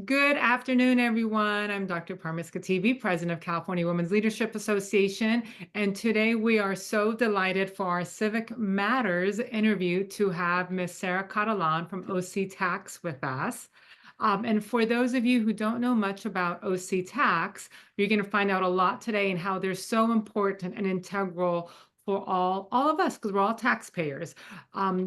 Good afternoon, everyone. I'm Dr. Parmiska TV, President of California Women's Leadership Association, and today we are so delighted for our Civic Matters interview to have Ms. Sara Catalan from OC Tax with us. And for those of you who don't know much about OC Tax, you're going to find out a lot today and how they're so important and integral for all of us, because we're all taxpayers.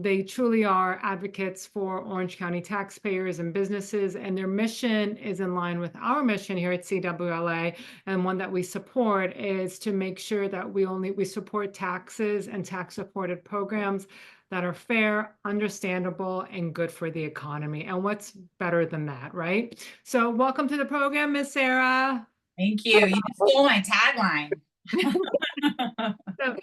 They truly are advocates for Orange County taxpayers and businesses, and their mission is in line with our mission here at CWLA, and one that we support is to make sure that we support taxes and tax-supported programs that are fair, understandable, and good for the economy. And what's better than that, right? So welcome to the program, Ms. Sara. Thank you. You just stole my tagline. So,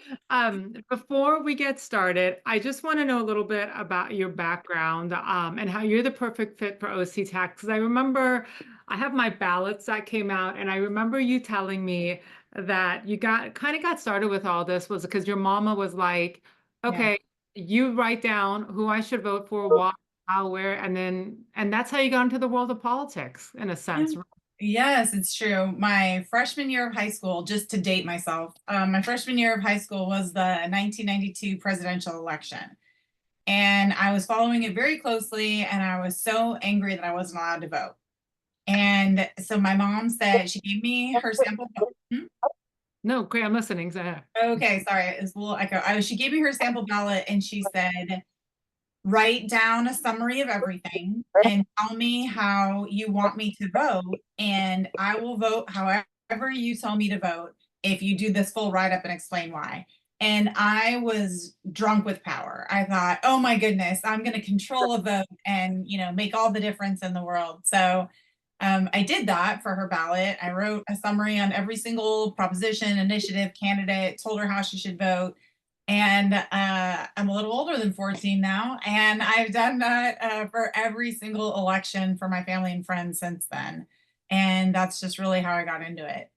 before we get started, I just want to know a little bit about your background, and how you're the perfect fit for OC Tax. Because I remember I have my ballots that came out, and I remember you telling me that you kind of got started with all this was because your mama was like, Yeah. okay, you write down who I should vote for, why, how, where, and that's how you got into the world of politics, in a sense. Yes, it's true. My freshman year of high school, just to date myself, my freshman year of high school was the 1992 presidential election. And I was following it very closely, and I was so angry that I wasn't allowed to vote. And so my mom said she gave me her sample. Hmm? No, great, I'm listening. So, yeah. Okay, sorry, it's a little echo. She gave me her sample ballot, and she said, write down a summary of everything and tell me how you want me to vote, and I will vote however you tell me to vote if you do this full write-up and explain why. And I was drunk with power. I thought, oh my goodness, I'm going to control a vote and, make all the difference in the world. So I did that for her ballot. I wrote a summary on every single proposition, initiative, candidate, told her how she should vote. And I'm a little older than 14 now, and I've done that for every single election for my family and friends since then. And that's just really how I got into it.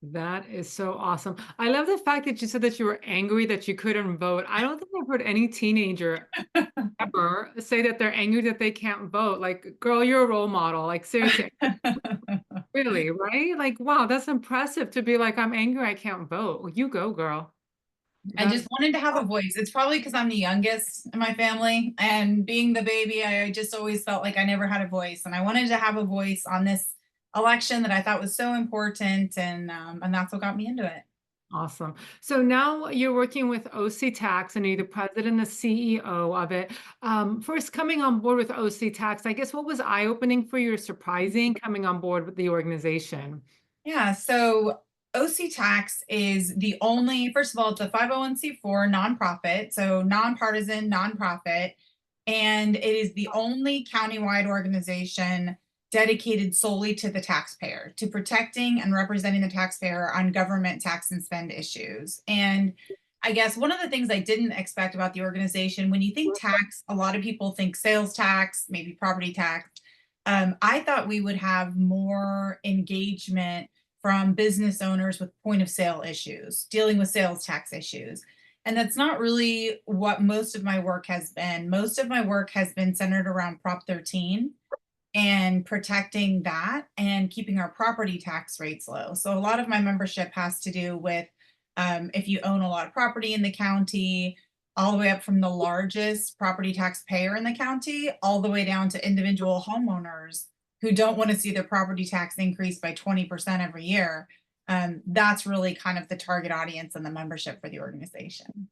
That is so awesome. I love the fact that you said that you were angry that you couldn't vote. I don't think I've heard any teenager ever say that they're angry that they can't vote. Like, girl, you're a role model. Like, seriously, really, right? Like, wow, that's impressive to be like, I'm angry, I can't vote. Well, you go, girl. I That just wanted to have a voice. It's probably because I'm the youngest in my family, and being the baby, I just always felt like I never had a voice, and I wanted to have a voice on this election that I thought was so important, and that's what got me into it. awesome. So now you're working with OC Tax and you're the president and the CEO of it. First coming on board with OC Tax, I guess what was eye-opening for you or surprising coming on board with the organization? Yeah, so OC Tax is the only, first of all, it's a 501c4 nonprofit, so nonpartisan nonprofit, and it is the only countywide organization dedicated solely to the taxpayer, to protecting and representing the taxpayer on government tax and spend issues. And I guess one of the things I didn't expect about the organization, when you think tax, a lot of people think sales tax, maybe property tax. I thought we would have more engagement from business owners with point of sale issues, dealing with sales tax issues. And that's not really what most of my work has been. Most of my work has been centered around Prop 13 and protecting that and keeping our property tax rates low. So a lot of my membership has to do with if you own a lot of property in the county, all the way up from the largest property tax payer in the county, all the way down to individual homeowners who don't want to see their property tax increase by 20% every year. That's really kind of the target audience and the membership for the organization.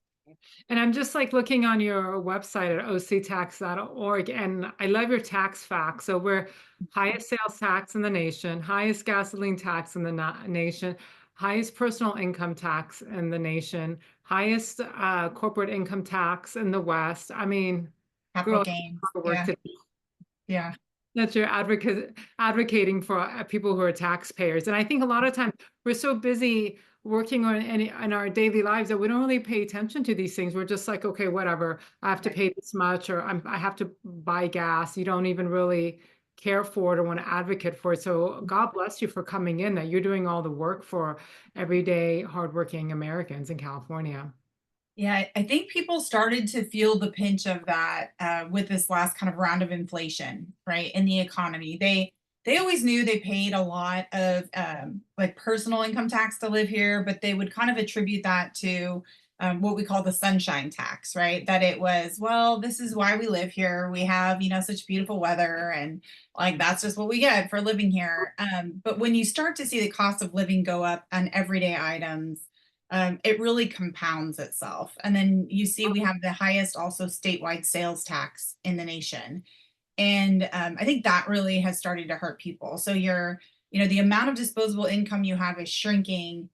And I'm just like looking on your website at octax.org, and I love your tax facts. So we're highest sales tax in the nation, highest gasoline tax in the nation, highest personal income tax in the nation, highest corporate income tax in the West. I mean, Capital girl, gains. work Yeah. to Yeah. that you're advocating for people who are taxpayers. And I think a lot of times we're so busy working on in our daily lives that we don't really pay attention to these things. We're just like, okay, whatever, I have to Right. pay this much, or I have to buy gas. You don't even really care for it or want to advocate for it. So God bless you for coming in, that you're doing all the work for everyday hardworking Americans in California. Yeah, I think people started to feel the pinch of that with this last kind of round of inflation, right, in the economy. they always knew they paid a lot of like personal income tax to live here, but they would kind of attribute that to what we call the sunshine tax, right? That it was, well, this is why we live here. We have, such beautiful weather, and like that's just what we get for living here. But when you start to see the cost of living go up on everyday items, it really compounds itself. And then you see we have the highest also statewide sales tax in the nation. And I think that really has started to hurt people. So the amount of disposable income you have is shrinking.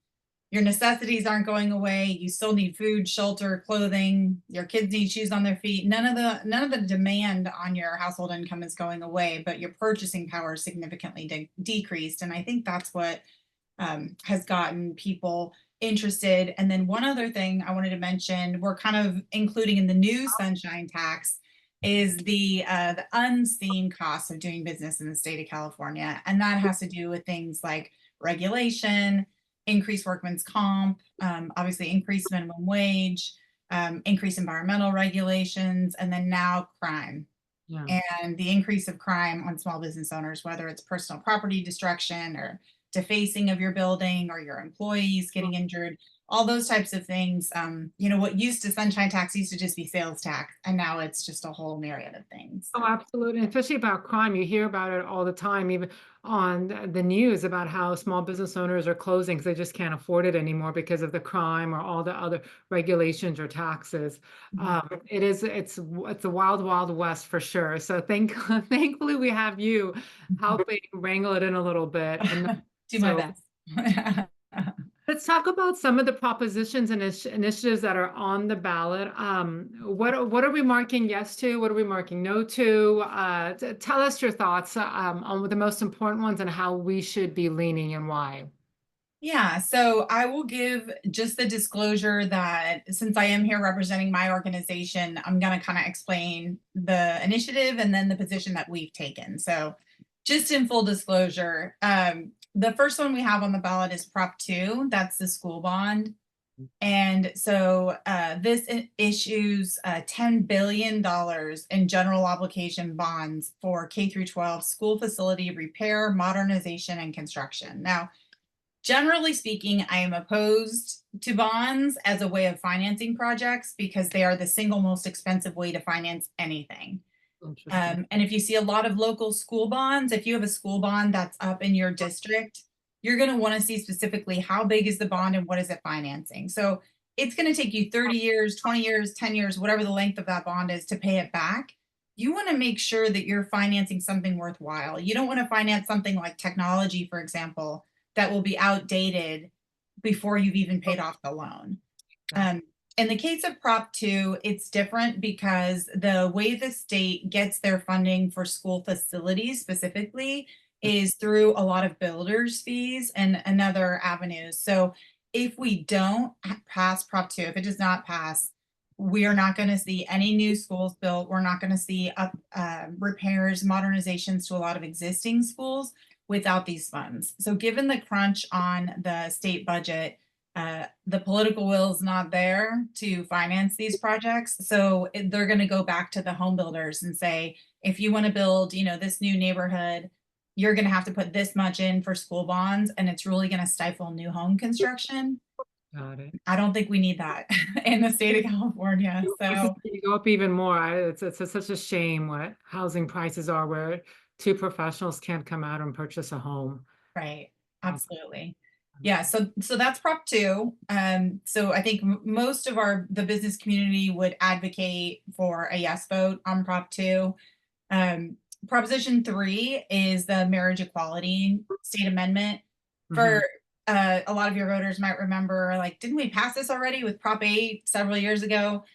Your necessities aren't going away. You still need food, shelter, clothing. Your kids need shoes on their feet. None of the demand on your household income is going away, but your purchasing power is significantly decreased. And I think that's what has gotten people interested. And then one other thing I wanted to mention, we're kind of including in the new sunshine tax, is the unseen cost of doing business in the state of California. And that has to do with things like regulation, increased workman's comp, obviously increased minimum wage, increased environmental regulations, and then now crime. Yeah. And the increase of crime on small business owners, whether it's personal property destruction or defacing of your building or your employees getting injured, all those types of things. What used to sunshine tax used to just be sales tax, and now it's just a whole myriad of things. Oh, absolutely. And especially about crime. You hear about it all the time, even on the news, about how small business owners are closing because they just can't afford it anymore because of the crime or all the other regulations or taxes. It's a wild, wild west for sure. So thankfully we have you helping wrangle it in a little bit. And Do my so best. let's talk about some of the propositions and initiatives that are on the ballot. What are we marking yes to? What are we marking no to? Tell us your thoughts on the most important ones and how we should be leaning and why. Yeah, so I will give just the disclosure that since I am here representing my organization, I'm going to kind of explain the initiative and then the position that we've taken. So just in full disclosure, the first one we have on the ballot is Prop 2. That's the school bond. And so this issues $10 billion in general obligation bonds for K through 12 school facility repair, modernization, and construction. Now, generally speaking, I am opposed to bonds as a way of financing projects because they are the single most expensive way to finance anything. And if you see a lot of local school bonds, if you have a school bond that's up in your district, you're going to want to see specifically how big is the bond and what is it financing. So it's going to take you 30 years, 20 years, 10 years, whatever the length of that bond is to pay it back. You want to make sure that you're financing something worthwhile. You don't want to finance something like technology, for example, that will be outdated before you've even paid off the loan. In the case of Prop 2, it's different because the way the state gets their funding for school facilities specifically is through a lot of builders fees and other avenues. So if we don't pass Prop 2, if it does not pass, we are not going to see any new schools built. We're not going to see repairs, modernizations to a lot of existing schools without these funds. So given the crunch on the state budget, the political will is not there to finance these projects. So they're going to go back to the home builders and say, if you want to build, this new neighborhood, you're going to have to put this much in for school bonds, and it's really going to stifle new home construction. Got it. I don't think we need that in the state of California. So you go up even more. It's such a shame what housing prices are where two professionals can't come out and purchase a home. right, absolutely. Yeah, so that's Prop 2. So I think most of the business community would advocate for a yes vote on Prop 2. Proposition 3 is the marriage equality state amendment. For a lot of your voters might remember, like, didn't we pass this already with Prop 8 several years ago?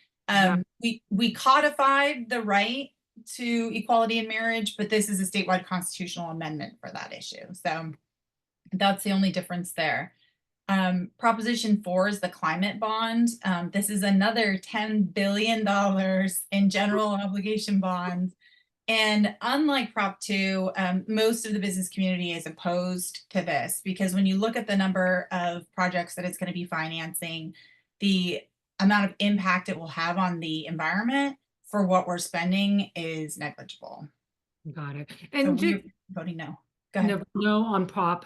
We codified the right to equality in marriage, but this is a statewide constitutional amendment for that issue. So that's the only difference there. Proposition 4 is the climate bond. This is another $10 billion in general obligation bonds. And unlike Prop 2, most of the business community is opposed to this because when you look at the number of projects that it's going to be financing, the amount of impact it will have on the environment for what we're spending is negligible. Got it. So And we're voting no. Go ahead. No on prop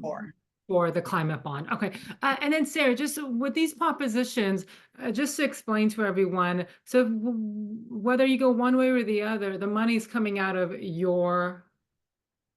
Four. for the climate bond. Okay. And then Sarah, just with these propositions, just to explain to everyone, so whether you go one way or the other, the money's coming out of your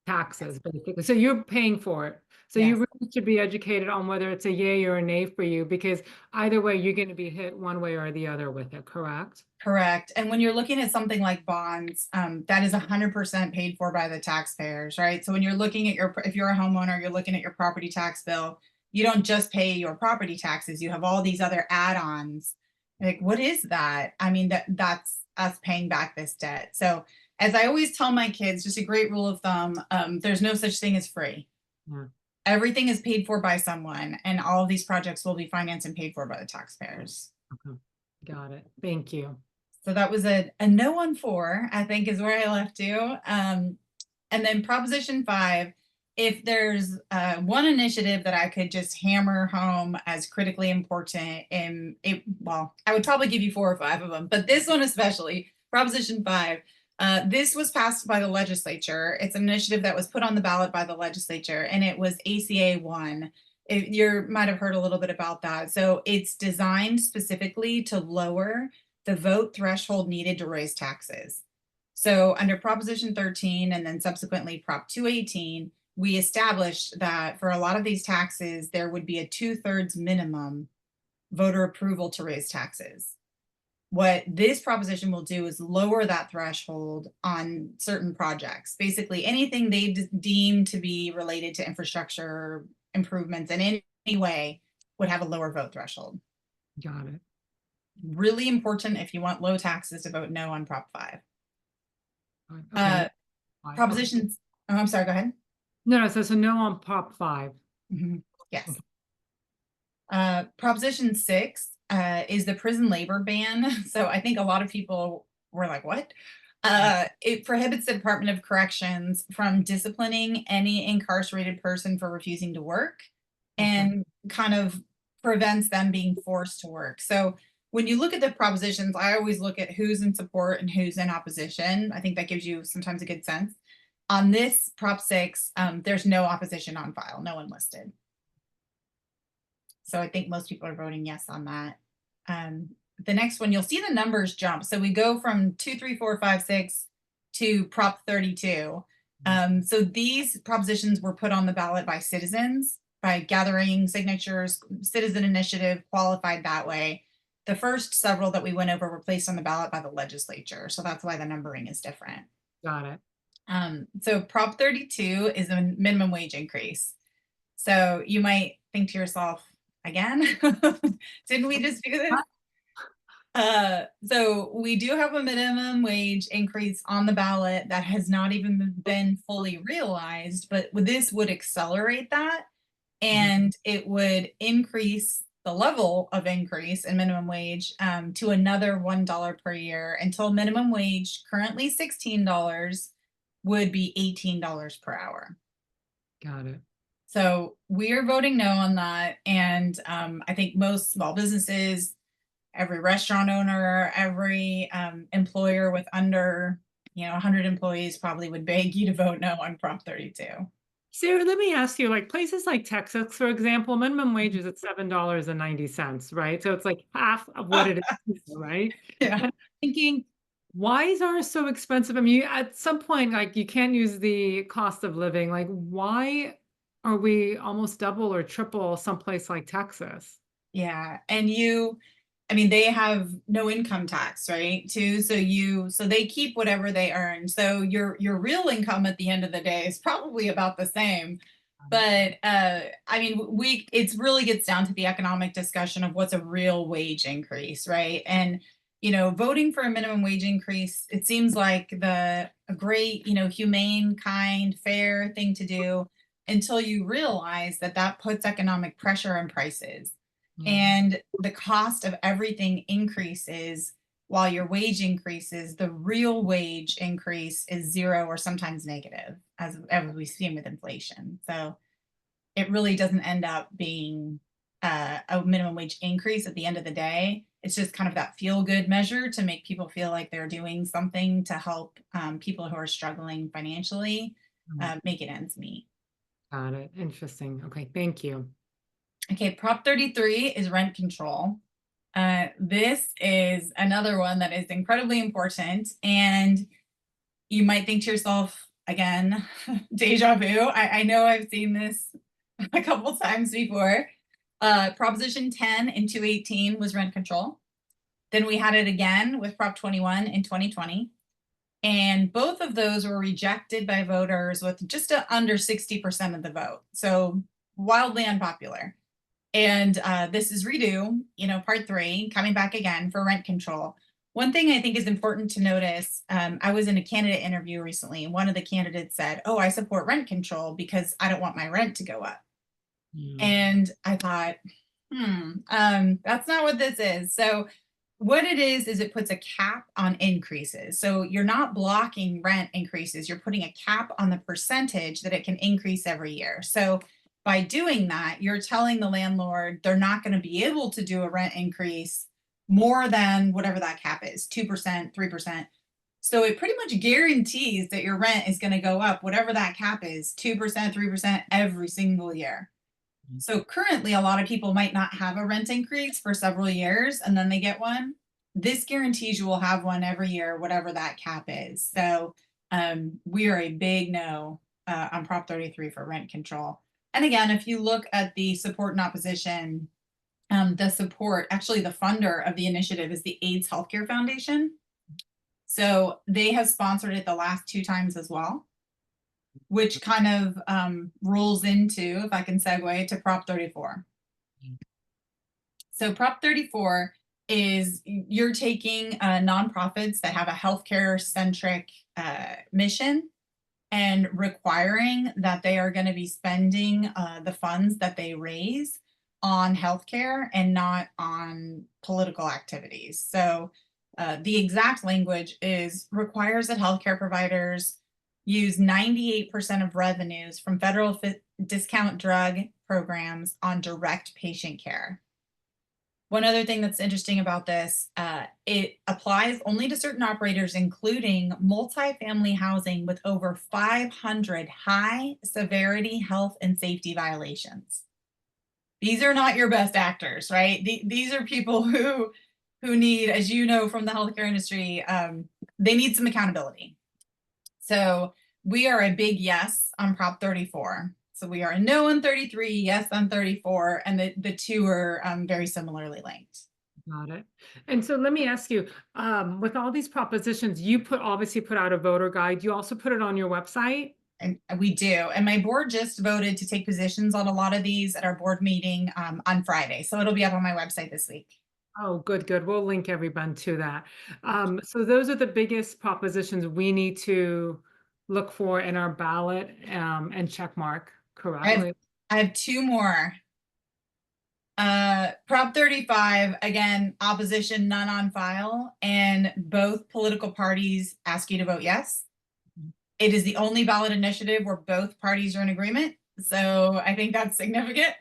taxes, basically. So you're paying for it. So you Yes. really should be educated on whether it's a yay or a nay for you, because either way, you're going to be hit one way or the other with it, correct? Correct. And when you're looking at something like bonds, that is 100% paid for by the taxpayers, right? So when you're looking at if you're a homeowner, you're looking at your property tax bill, you don't just pay your property taxes, you have all these other add-ons. Like, what is that? I mean, that's us paying back this debt. So as I always tell my kids, just a great rule of thumb, there's no such thing as free. Yeah. Everything is paid for by someone, and all of these projects will be financed and paid for by the taxpayers. Okay. Got it. Thank you. So that was a no on 4, I think, is where I left you. And then Proposition 5, if there's one initiative that I could just hammer home as critically important, and well, I would probably give you 4 or 5 of them, but this one especially, Proposition 5, this was passed by the legislature. It's an initiative that was put on the ballot by the legislature, and it was ACA 1. You might have heard a little bit about that. So it's designed specifically to lower the vote threshold needed to raise taxes. So under Proposition 13 and then subsequently Prop 218, we established that for a lot of these taxes, there would be a 2/3 minimum voter approval to raise taxes. What this proposition will do is lower that threshold on certain projects. Basically, anything they deem to be related to infrastructure improvements in any way would have a lower vote threshold. Got it. Really important if you want low taxes to vote no on Prop 5. Okay. Propositions. Oh, I'm sorry, go ahead. No, so no on Prop 5. Yes. Proposition 6 is the prison labor ban. So I think a lot of people were like, what? It prohibits the Department of Corrections from disciplining any incarcerated person for refusing to work and kind of prevents them being forced to work. So when you look at the propositions, I always look at who's in support and who's in opposition. I think that gives you sometimes a good sense. On this Prop 6, there's no opposition on file, no one listed. So I think most people are voting yes on that. The next one, you'll see the numbers jump. So we go from 2, 3, 4, 5, 6 to Prop 32. So these propositions were put on the ballot by citizens, by gathering signatures, citizen initiative qualified that way. The first several that we went over were placed on the ballot by the legislature. So that's why the numbering is different. Got it. So Prop 32 is a minimum wage increase. So you might think to yourself, again, didn't we just do this? So we do have a minimum wage increase on the ballot that has not even been fully realized, but this would accelerate that, and it would increase the level of increase in minimum wage to another $1 per year until minimum wage, currently $16, would be $18 per hour. Got it. So we are voting no on that. And I think most small businesses, every restaurant owner, every employer with under 100 employees probably would beg you to vote no on Prop 32. Sarah, let me ask you, like places like Texas, for example, minimum wage is at $7.90, right? So it's like half of what it is, right? Yeah. And I'm thinking, why is ours so expensive? I mean, at some point, like you can't use the cost of living. Like, why are we almost double or triple someplace like Texas? Yeah. And I mean, they have no income tax, right? Too. So they keep whatever they earn. So your real income at the end of the day is probably about the same. But I mean, it really gets down to the economic discussion of what's a real wage increase, right? And voting for a minimum wage increase, it seems like a great, humane, kind, fair thing to do until you realize that puts economic pressure on prices. And the cost of everything increases while your wage increases. The real wage increase is 0 or sometimes negative, as we've seen with inflation. So it really doesn't end up being a minimum wage increase at the end of the day. It's just kind of that feel-good measure to make people feel like they're doing something to help people who are struggling financially. making ends meet. Got it. Interesting. Okay, thank you. Okay, Prop 33 is rent control. This is another one that is incredibly important. And you might think to yourself, again, deja vu. I know I've seen this a couple times before. Proposition 10 in 218 was rent control. Then we had it again with Prop 21 in 2020. And both of those were rejected by voters with just under 60% of the vote. So wildly unpopular. And this is redo, part 3, coming back again for rent control. One thing I think is important to notice, I was in a candidate interview recently, and one of the candidates said, "Oh, I support rent control because I don't want my rent to go up." And I thought, that's not what this is. So what it is it puts a cap on increases. So you're not blocking rent increases. You're putting a cap on the percentage that it can increase every year. So by doing that, you're telling the landlord they're not going to be able to do a rent increase more than whatever that cap is, 2%, 3%. So it pretty much guarantees that your rent is going to go up, whatever that cap is, 2%, 3% every single year. So currently, a lot of people might not have a rent increase for several years, and then they get one. This guarantees you will have one every year, whatever that cap is. So we are a big no on Prop 33 for rent control. And again, if you look at the support and opposition, the support, actually the funder of the initiative is the AIDS Healthcare Foundation. So they have sponsored it the last 2 times as well, which kind of rolls into, if I can segue, to Prop 34. So Prop 34 is you're taking nonprofits that have a healthcare centric mission and requiring that they are going to be spending the funds that they raise on healthcare and not on political activities. So the exact language is requires that healthcare providers use 98% of revenues from federal discount drug programs on direct patient care. One other thing that's interesting about this, it applies only to certain operators, including multifamily housing with over 500 high severity health and safety violations. These are not your best actors, right? These are people who need, as you know from the healthcare industry, they need some accountability. So we are a big yes on Prop 34. So we are a no on 33, yes on 34, and the two are very similarly linked. Got it. And so let me ask you, with all these propositions, you obviously put out a voter guide. You also put it on your website? And we do. And my board just voted to take positions on a lot of these at our board meeting on Friday. So it'll be up on my website this week. Oh, good, good. We'll link everyone to that. So those are the biggest propositions we need to look for in our ballot and check mark, correctly? I have 2 more. Prop 35, again, opposition, none on file, and both political parties ask you to vote yes. It is the only ballot initiative where both parties are in agreement. So I think that's significant.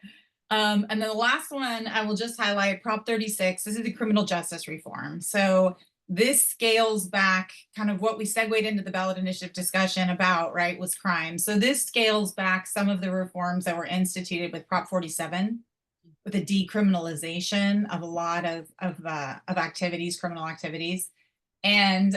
And then the last one, I will just highlight Prop 36. This is the criminal justice reform. So this scales back kind of what we segued into the ballot initiative discussion about, right, was crime. So this scales back some of the reforms that were instituted with Prop 47, with the decriminalization of a lot of activities, criminal activities. And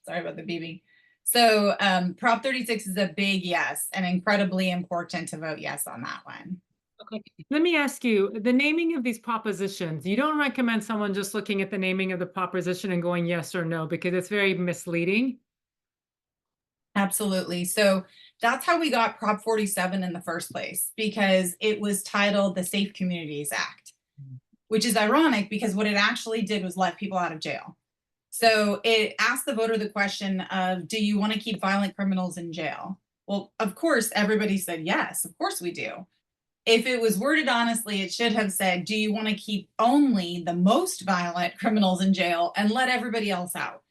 sorry about the beeping. So Prop 36 is a big yes and incredibly important to vote yes on that one. Okay, let me ask you, the naming of these propositions, you don't recommend someone just looking at the naming of the proposition and going yes or no, because it's very misleading. Absolutely. So that's how we got Prop 47 in the first place, because it was titled the Safe Communities Act, which is ironic because what it actually did was let people out of jail. So it asked the voter the question of, do you want to keep violent criminals in jail? Well, of course, everybody said yes, of course we do. If it was worded honestly, it should have said, do you want to keep only the most violent criminals in jail and let everybody else out?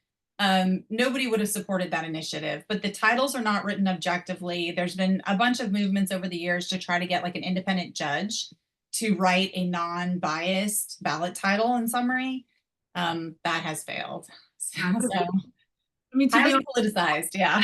Nobody would have supported that initiative, but the titles are not written objectively. There's been a bunch of movements over the years to try to get like an independent judge to write a non-biased ballot title and summary. That has failed. So I mean, highly politicized, yeah.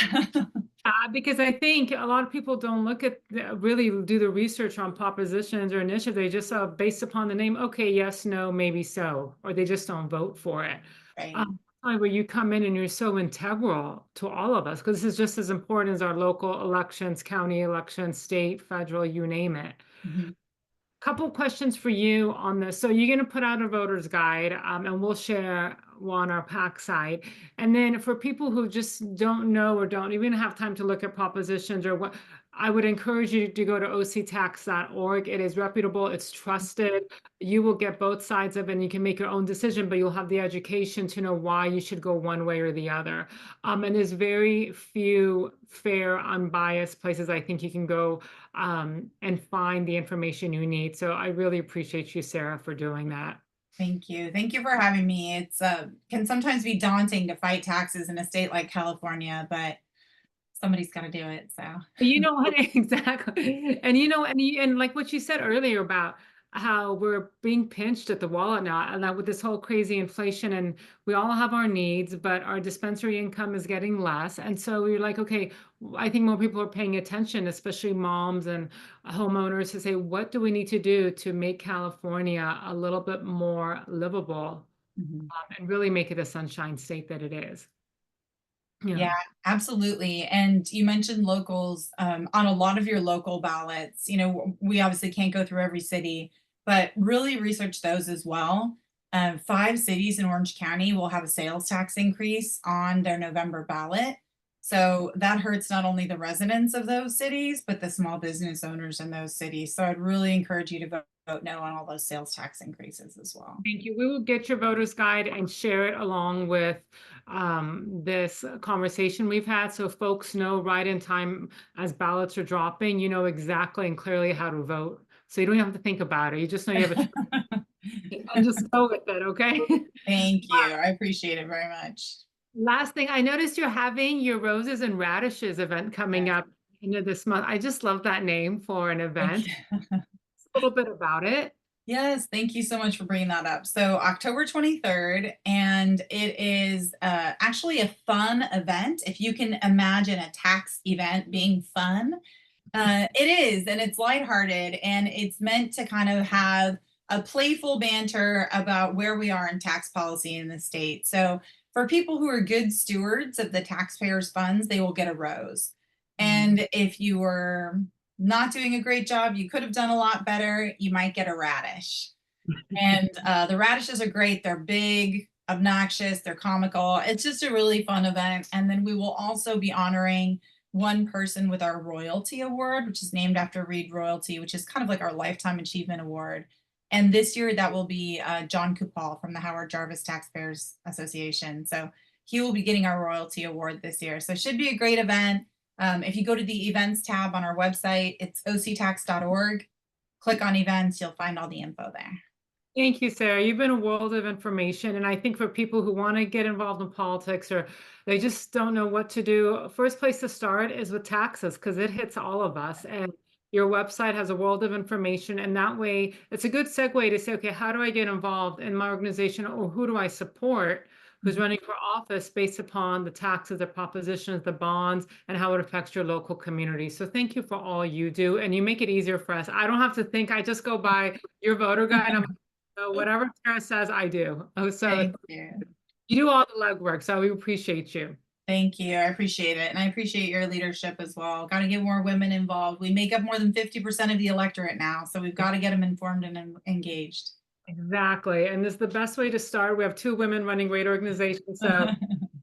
Because I think a lot of people don't look at really do the research on propositions or initiatives. They just based upon the name, okay, yes, no, maybe so, or they just don't vote for it. Right. Where you come in and you're so integral to all of us, because this is just as important as our local elections, county elections, state, federal, you name it. Mhm. Couple questions for you on this. So you're going to put out a voter's guide, and we'll share on our PAC site. And then for people who just don't know or don't even have time to look at propositions or what, I would encourage you to go to octax.org. It is reputable, it's trusted. You will get both sides of it and you can make your own decision, but you'll have the education to know why you should go one way or the other. And there's very few fair, unbiased places I think you can go and find the information you need. So I really appreciate you, Sarah, for doing that. Thank you. Thank you for having me. It's can sometimes be daunting to fight taxes in a state like California, but somebody's got to do it. So You know what? Exactly. And and like what you said earlier about how we're being pinched at the wallet now, and that with this whole crazy inflation, and we all have our needs, but our dispensary income is getting less. And so we're like, okay, I think more people are paying attention, especially moms and homeowners, to say, what do we need to do to make California a little bit more livable, Mhm. and really make it a sunshine state that it is? Yeah. Yeah, absolutely. And you mentioned locals on a lot of your local ballots. We obviously can't go through every city, but really research those as well. 5 cities in Orange County will have a sales tax increase on their November ballot. So that hurts not only the residents of those cities, but the small business owners in those cities. So I'd really encourage you to vote no on all those sales tax increases as well. Thank you. We will get your voter's guide and share it along with this conversation we've had, so folks know right in time as ballots are dropping, you know exactly and clearly how to vote. So you don't have to think about it. You just know you have a choice and just go with it, okay? Thank you. I appreciate it very much. Last thing, I noticed you're having your Roses and Radishes event coming Yes, up into this month. I just love that name for an thank event. you. A little bit about it. Yes, thank you so much for bringing that up. So October 23rd, and it is actually a fun event. If you can imagine a tax event being fun, it is, and it's lighthearted, and it's meant to kind of have a playful banter about where we are in tax policy in the state. So for people who are good stewards of the taxpayers' funds, they will get a rose. And if you were not doing a great job, you could have done a lot better, you might get a radish. And the radishes are great. They're big, obnoxious, they're comical. It's just a really fun event. And then we will also be honoring one person with our Royalty Award, which is named after Reed Royalty, which is kind of like our Lifetime Achievement Award. And this year that will be John Kupal from the Howard Jarvis Taxpayers Association. So he will be getting our Royalty Award this year. So it should be a great event. If you go to the events tab on our website, it's octax.org. Click on events, you'll find all the info there. Thank you, Sarah. You've been a world of information. And I think for people who want to get involved in politics or they just don't know what to do, first place to start is with taxes because it hits all of us. And your website has a world of information. And that way, it's a good segue to say, okay, how do I get involved in my organization or who do I support who's running for office based upon the taxes, the propositions, the bonds, and how it affects your local community. So thank you for all you do. And you make it easier for us. I don't have to think. I just go by your voter guide. I'm so whatever Tara says, I do. Oh, so Thank you. you do all the legwork, so we appreciate you. Thank you. I appreciate it. And I appreciate your leadership as well. Got to get more women involved. We make up more than 50% of the electorate now. So we've got to get them informed and engaged. Exactly. And this is the best way to start. We have 2 women running great organizations, so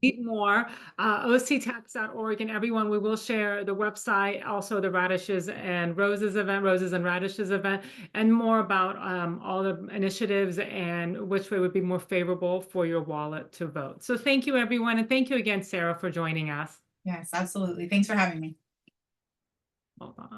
need more. octax.org, and everyone, we will share the website, also the Radishes and Roses event, Roses and Radishes event, and more about all the initiatives and which way would be more favorable for your wallet to vote. So thank you, everyone. And thank you again, Sarah, for joining us. Yes, absolutely. Thanks for having me. Hold on.